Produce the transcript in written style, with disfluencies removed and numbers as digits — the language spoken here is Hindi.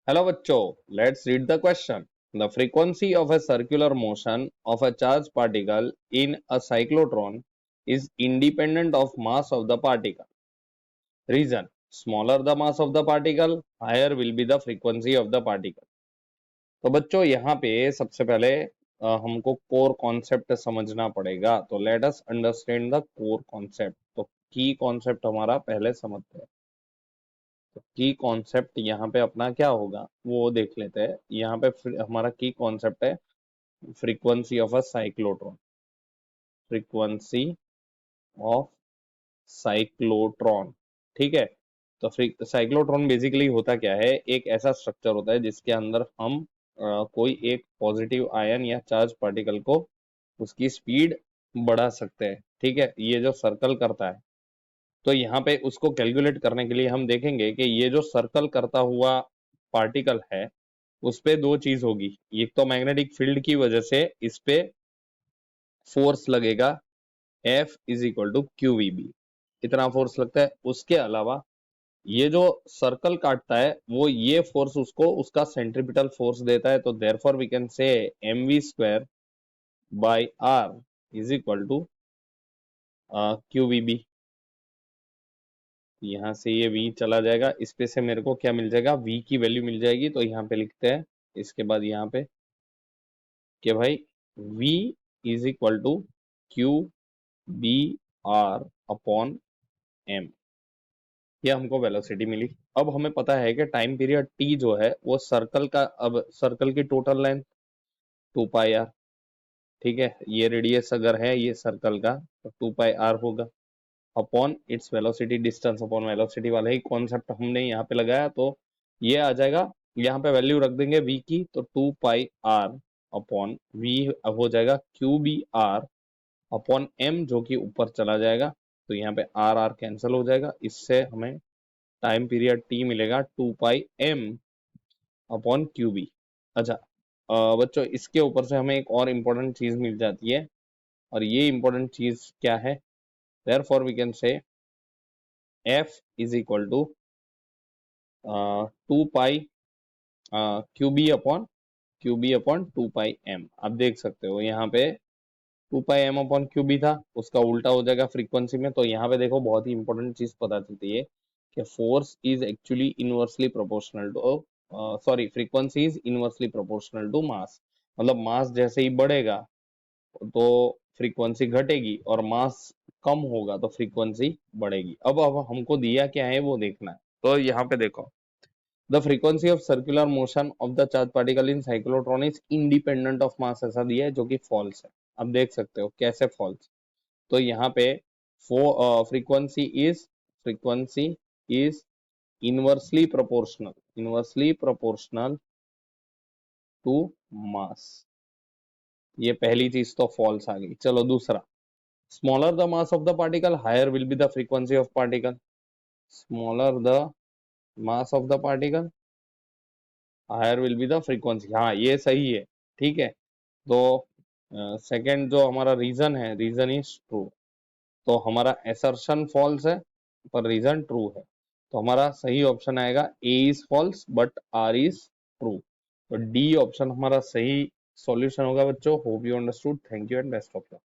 Hello bachcho, let's read the question. The frequency of a circular motion of a charged particle in a cyclotron is independent of mass of the particle. Reason: smaller the mass of the particle, higher will be the frequency of the particle. तो बच्चों यहाँ पे सबसे पहले हमको कोर कॉन्सेप्ट समझना पड़ेगा। तो let us understand the core concept. तो की कॉन्सेप्ट हमारा पहले समझते हैं। तो की कॉन्सेप्ट यहाँ पे अपना क्या होगा वो देख लेते हैं। यहाँ पे हमारा की कॉन्सेप्ट है frequency of a cyclotron. Frequency of cyclotron, ठीक है। तो साइक्लोट्रॉन बेसिकली होता क्या है, एक ऐसा स्ट्रक्चर होता है जिसके अंदर हम कोई एक पॉजिटिव आयन या चार्ज पार्टिकल को उसकी स्पीड बढ़ा सकते हैं, ठीक है। ये जो सर्कल करता है, तो यहाँ पे उसको कैलकुलेट करने के लिए हम देखेंगे कि ये जो सर्कल करता हुआ पार्टिकल है उस पे दो चीज होगी। एक तो मैग्नेटिक फील्ड की वजह से इस पे फोर्स लगेगा, F is equal to QVB, इतना फोर्स लगता है। उसके अलावा ये जो सर्कल काटता है वो ये फोर्स उसको उसका सेंट्रीपिटल फोर्स देता है। तो therefore we can say mv square by r is equal to QVB। यहाँ से ये v चला जाएगा, इस पे से मेरे को क्या मिल जाएगा, v की वैल्यू मिल जाएगी। तो यहाँ पे लिखते हैं इसके बाद यहाँ पे कि भाई v is equal to QBR upon m, ये हमको वेलोसिटी मिली। अब हमें पता है कि टाइम पीरियड t जो है वो सर्कल का, अब सर्कल की टोटल लेंथ 2πr, ठीक है। ये रेडियस अगर है ये सर्कल का तो 2πr होगा upon its velocity distance upon velocity वाला ही कॉन्सेप्ट हमने यहाँ पे लगाया। तो ये आ जाएगा, यहाँ पे वैल्यू रख देंगे v की, तो 2πr अपॉन v हो जाएगा QBR अपॉन m, जो कि ऊपर चला जाएगा। तो यहाँ पे आर आर कैंसिल हो जाएगा, इससे हमें टाइम पीरियड t मिलेगा 2πm अपॉन QB। अच्छा बच्चों, इसके ऊपर से हमें एक और इम्पोर्टेंट चीज मिल जाती है, और ये इम्पोर्टेंट चीज क्या है, therefore we can say F is equal to 2π QB upon 2πm। आप देख सकते हो यहाँ पे 2πm अपॉन QB था, उसका उल्टा हो जाएगा फ्रीक्वेंसी में। तो यहाँ पे देखो बहुत ही इंपॉर्टेंट चीज पता चलती है कि force is actually inversely proportional to, sorry, frequency is inversely proportional to mass. मतलब मास जैसे ही बढ़ेगा तो फ्रीक्वेंसी घटेगी, और मास कम होगा तो फ्रीक्वेंसी बढ़ेगी। अब हमको दिया क्या है वो देखना है। तो यहाँ पे देखो, the frequency of circular motion of the charge particle in cyclotron is independent of mass, ऐसा दिया है, जो कि फॉल्स है। अब देख सकते हो कैसे फॉल्स। तो यहाँ पे frequency is inversely proportional to mass. ये पहली चीज तो फॉल्स आ गई। चलो दूसरा, smaller the mass of the particle higher will be the frequency of particle. Smaller the mass of the particle higher will be the frequency, हाँ ये सही है, ठीक है। तो सेकंड जो हमारा रीजन है, रीजन इज ट्रू। तो हमारा एसर्शन फॉल्स है पर रीजन ट्रू है। तो हमारा सही ऑप्शन आएगा A is false but R is true. तो डी ऑप्शन हमारा सही सॉल्यूशन होगा बच्चों। Hope you understood. Thank you and best of luck.